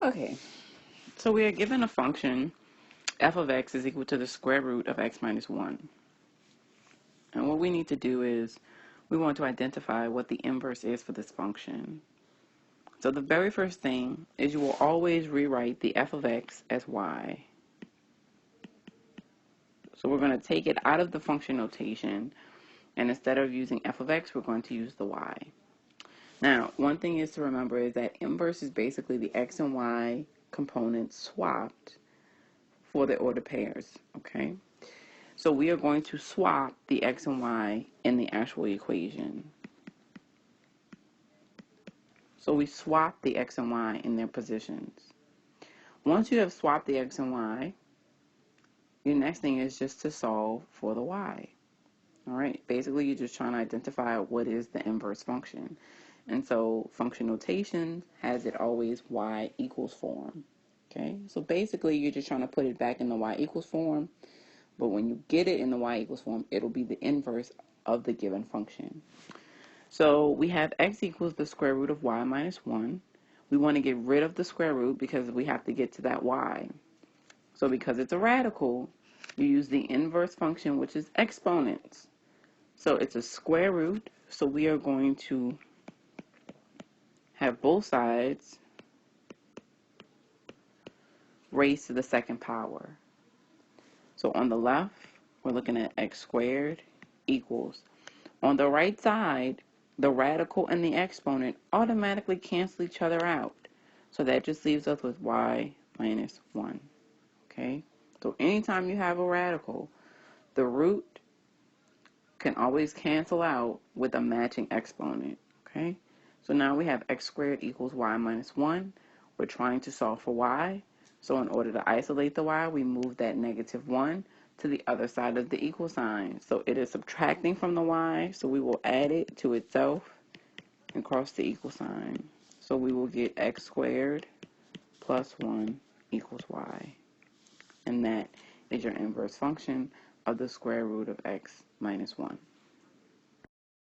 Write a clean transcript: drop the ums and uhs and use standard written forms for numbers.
Okay, so we are given a function f of x is equal to the square root of x minus 1. And what we need to do is we want to identify what the inverse is for this function. So the very first thing is you will always rewrite the f of x as y. So we're going to take it out of the function notation, and instead of using f of x, we're going to use the y. Now, one thing is to remember is that inverse is basically the x and y components swapped for the ordered pairs, okay? So we are going to swap the x and y in the actual equation. So we swap the x and y in their positions. Once you have swapped the x and y, your next thing is just to solve for the y. All right, basically you're just trying to identify what is the inverse function. And so function notation has it always y equals form. Okay, so basically you're just trying to put it back in the y equals form, but when you get it in the y equals form, it'll be the inverse of the given function. So we have x equals the square root of y minus 1. We want to get rid of the square root because we have to get to that y. So because it's a radical, you use the inverse function, which is exponents. So it's a square root, so we are going to have both sides raised to the second power. So on the left, we're looking at x squared equals. On the right side, the radical and the exponent automatically cancel each other out. So that just leaves us with y minus 1. Okay? So anytime you have a radical, the root can always cancel out with a matching exponent. Okay? So now we have x squared equals y minus 1. We're trying to solve for y. So in order to isolate the y, we move that negative 1 to the other side of the equal sign. So it is subtracting from the y, so we will add it to itself and cross the equal sign. So we will get x squared plus 1 equals y. And that is your inverse function of the square root of x minus 1.